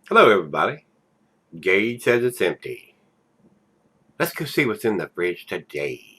Hello, everybody. Gage says it's empty. Let's go see what's in the fridge today.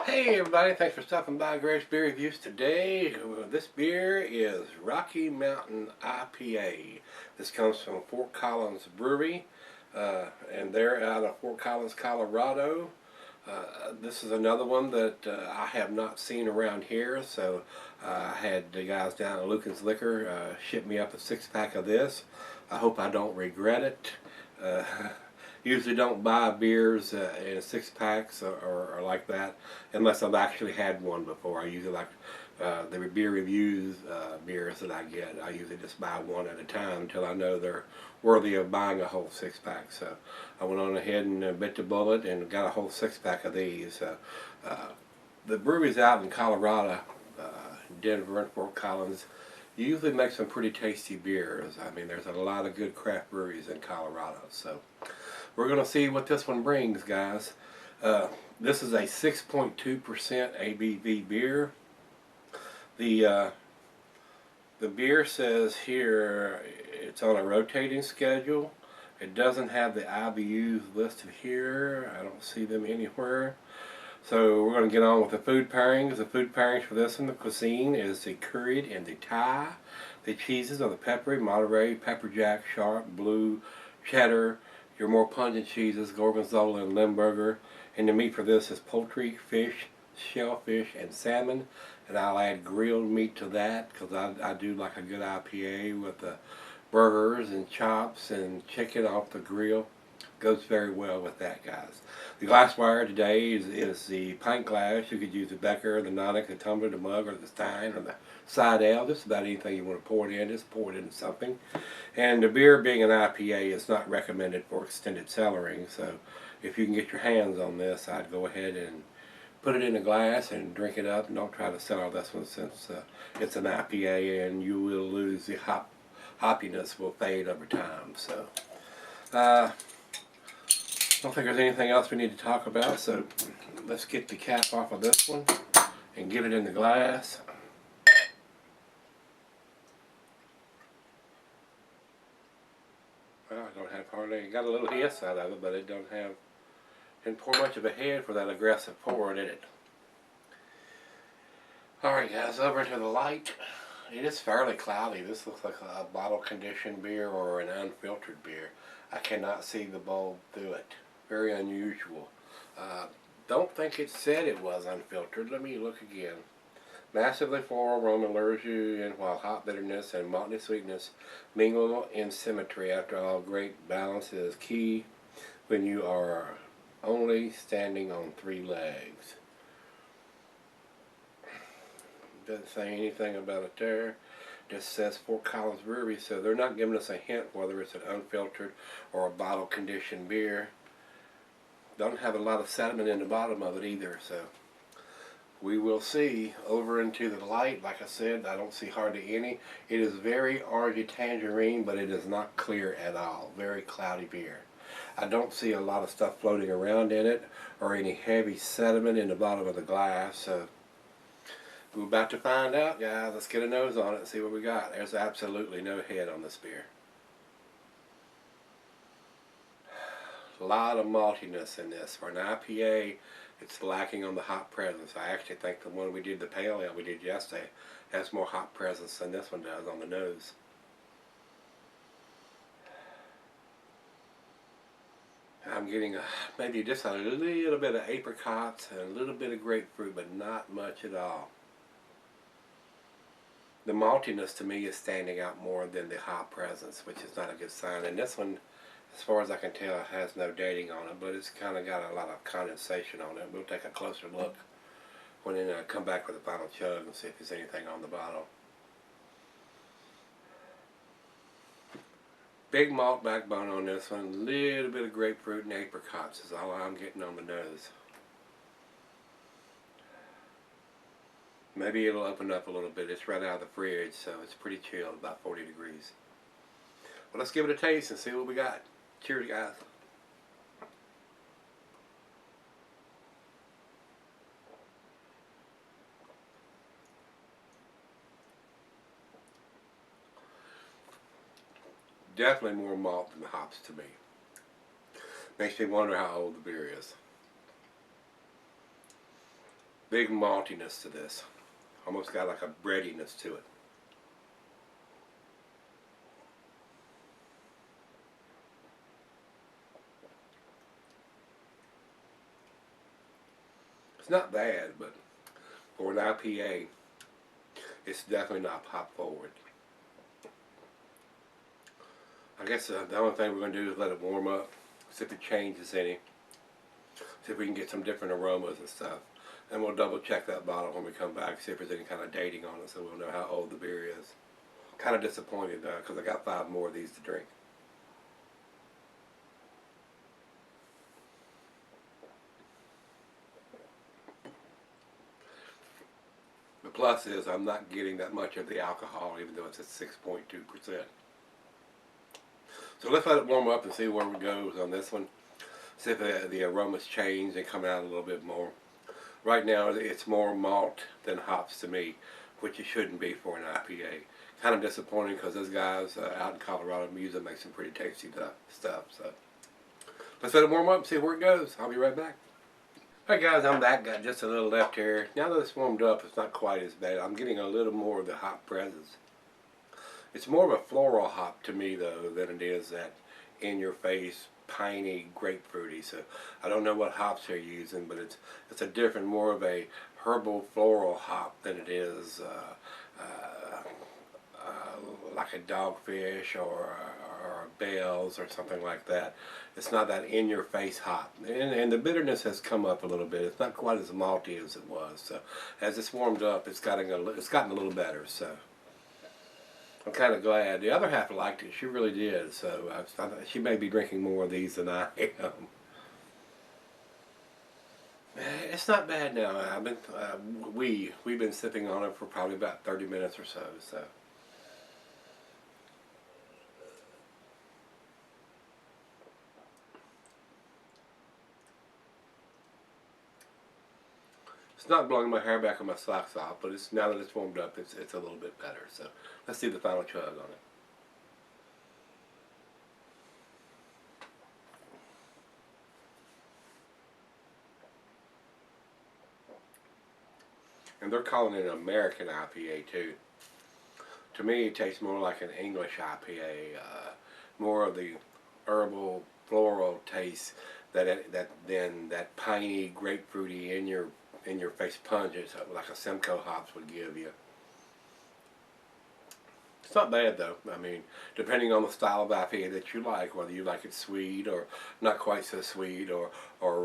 Hey, everybody. Thanks for stopping by Gregsbeerreviews today. This beer is Rocky Mountain IPA. This comes from Fort Collins Brewery, and they're out of Fort Collins, Colorado. This is another one that I have not seen around here, so I had the guys down at Lucan's Liquor ship me up a 6-pack of this. I hope I don't regret it. Uh, Usually don't buy beers in 6-packs or like that unless I've actually had one before. I usually like the beer reviews beers that I get. I usually just buy one at a time until I know they're worthy of buying a whole 6-pack. So I went on ahead and bit the bullet and got a whole 6-pack of these. The breweries out in Colorado, Denver and Fort Collins, usually make some pretty tasty beers. I mean, there's a lot of good craft breweries in Colorado. So we're going to see what this one brings, guys. This is a 6.2% ABV beer. The beer says here it's on a rotating schedule. It doesn't have the IBUs listed here. I don't see them anywhere. So we're going to get on with the food pairings. The food pairings for this one, the cuisine, is the curried and the Thai. The cheeses are the peppery, Monterey, pepper jack, sharp, blue, cheddar. Your more pungent cheeses, Gorgonzola and Limburger. And the meat for this is poultry, fish, shellfish, and salmon. And I'll add grilled meat to that because I do like a good IPA with the burgers and chops and chicken off the grill. Goes very well with that, guys. The glassware today is the pint glass. You could use the Becker, the Nonic, the tumbler, the mug, or the Stein, or the side ale. Just about anything you want to pour it in, just pour it into something. And the beer, being an IPA, is not recommended for extended cellaring. So if you can get your hands on this, I'd go ahead and put it in a glass and drink it up. And don't try to cellar this one since it's an IPA, and you will lose the hoppiness will fade over time. So I don't think there's anything else we need to talk about, so let's get the cap off of this one and give it in the glass. Well, I don't have hardly, got a little hiss out of it, but it didn't pour much of a head for that aggressive pour, did it? Alright guys, over into the light. It is fairly cloudy. This looks like a bottle conditioned beer or an unfiltered beer. I cannot see the bulb through it. Very unusual. Don't think it said it was unfiltered. Let me look again. Massively floral aroma lures you in while hot bitterness and malty sweetness mingle in symmetry. After all, great balance is key when you are only standing on 3 legs. Doesn't say anything about it there. Just says Fort Collins Brewery, so they're not giving us a hint whether it's an unfiltered or a bottle conditioned beer. Don't have a lot of sediment in the bottom of it either, so we will see. Over into the light, like I said, I don't see hardly any. It is very orangey tangerine, but it is not clear at all. Very cloudy beer. I don't see a lot of stuff floating around in it or any heavy sediment in the bottom of the glass, so we're about to find out, guys. Let's get a nose on it and see what we got. There's absolutely no head on this beer. A lot of maltiness in this. For an IPA, it's lacking on the hop presence. I actually think the one we did, the pale ale we did yesterday, has more hop presence than this one does on the nose. I'm getting maybe just a little bit of apricots and a little bit of grapefruit, but not much at all. The maltiness to me is standing out more than the hop presence, which is not a good sign. And this one As far as I can tell, it has no dating on it, but it's kind of got a lot of condensation on it. We'll take a closer look when I come back with the final chug and see if there's anything on the bottle. Big malt backbone on this one. A little bit of grapefruit and apricots is all I'm getting on the nose. Maybe it'll open up a little bit. It's right out of the fridge, so it's pretty chilled, about 40 degrees. Well, let's give it a taste and see what we got. Cheers, guys. Definitely more malt than hops to me. Makes me wonder how old the beer is. Big maltiness to this. Almost got like a breadiness to it. It's not bad, but for an IPA, it's definitely not hop forward. I guess the only thing we're going to do is let it warm up, see if it changes any, see if we can get some different aromas and stuff. And we'll double check that bottle when we come back, see if there's any kind of dating on it, so we'll know how old the beer is. Kind of disappointed because I got 5 more of these to drink. The plus is I'm not getting that much of the alcohol, even though it's at 6.2%. So let's let it warm up and see where it goes on this one. See if the aromas change and come out a little bit more. Right now it's more malt than hops to me, which it shouldn't be for an IPA. Kind of disappointing because those guys out in Colorado usually make some pretty tasty stuff. So let's let it warm up and see where it goes. I'll be right back. Alright guys, I'm back. Got just a little left here. Now that it's warmed up, it's not quite as bad. I'm getting a little more of the hop presence. It's more of a floral hop to me though than it is that in-your-face piney grapefruity. So I don't know what hops they're using, but it's a different, more of a herbal floral hop than it is like a dogfish or a Bell's or something like that. It's not that in-your-face hop, and the bitterness has come up a little bit. It's not quite as malty as it was. So as it's warmed up, it's gotten a little better. So I'm kind of glad. The other half liked it. She really did. So she may be drinking more of these than I am. It's not bad now. I've been we've been sipping on it for probably about 30 minutes or so. So it's not blowing my hair back or my socks off, but it's now that it's warmed up, it's a little bit better. So let's see the final chug on it. And they're calling it an American IPA too. To me, it tastes more like an English IPA, more of the herbal, floral taste than that piney, grapefruity in your face punch like a Simcoe hops would give you. It's not bad though. I mean, depending on the style of IPA that you like, whether you like it sweet or not quite so sweet, or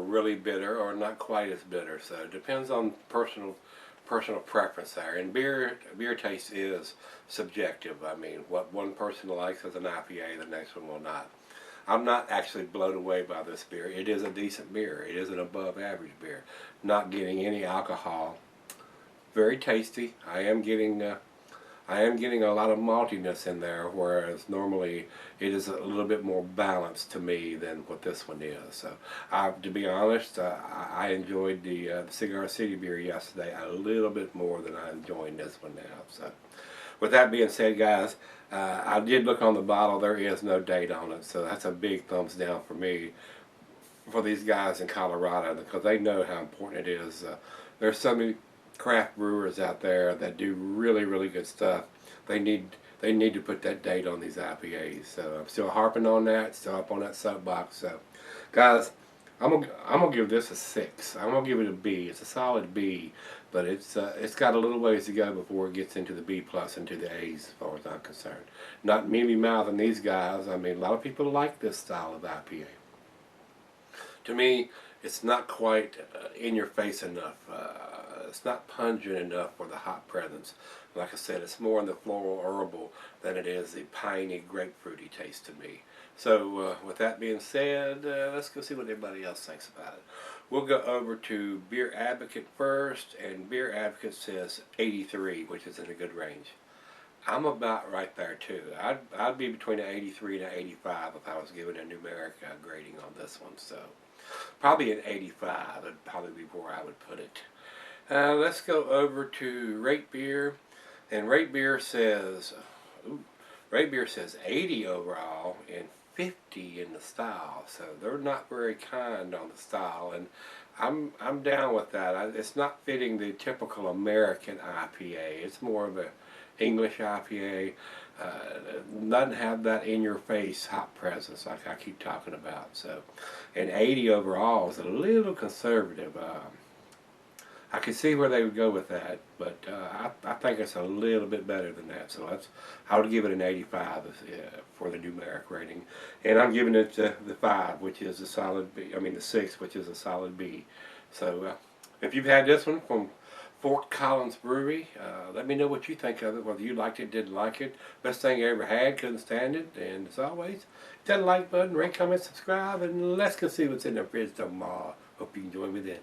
really bitter or not quite as bitter. So it depends on personal preference there. And beer taste is subjective. I mean, what one person likes as an IPA, the next one will not. I'm not actually blown away by this beer. It is a decent beer. It is an above average beer. Not getting any alcohol. Very tasty. I am getting a lot of maltiness in there, whereas normally it is a little bit more balanced to me than what this one is. So, to be honest, I enjoyed the Cigar City beer yesterday a little bit more than I'm enjoying this one now. So, with that being said, guys, I did look on the bottle. There is no date on it, so that's a big thumbs down for me, for these guys in Colorado, because they know how important it is. There's so many craft brewers out there that do really, really good stuff. They need to put that date on these IPAs. So I'm still harping on that, still up on that soapbox. So, guys, I'm gonna give this a 6. I'm gonna give it a B. It's a solid B, but it's got a little ways to go before it gets into the B plus into the A's as far as I'm concerned. Not me mouthing these guys. I mean, a lot of people like this style of IPA. To me, it's not quite in your face enough. It's not pungent enough for the hop presence. Like I said, it's more in the floral herbal than it is the piney grapefruity taste to me. So with that being said, let's go see what everybody else thinks about it. We'll go over to Beer Advocate first, and Beer Advocate says 83, which is in a good range. I'm about right there too. I'd be between an 83 and an 85 if I was giving a numeric grading on this one. So probably an 85 would probably be where I would put it. Let's go over to Rate Beer, and Rate Beer says, Rate Beer says 80 overall and 50 in the style. So they're not very kind on the style, and I'm down with that. It's not fitting the typical American IPA. It's more of a English IPA. Doesn't have that in-your-face hop presence like I keep talking about. So, and 80 overall is a little conservative. I can see where they would go with that, but I think it's a little bit better than that. So I would give it an 85 for the numeric rating, and I'm giving it the 5, which is a solid B. I mean the 6, which is a solid B. So if you've had this one from Fort Collins Brewery, let me know what you think of it, whether you liked it, didn't like it. Best thing I ever had, couldn't stand it. And as always, hit that like button, rate, comment, subscribe, and let's go see what's in the fridge tomorrow. Hope you can join me then.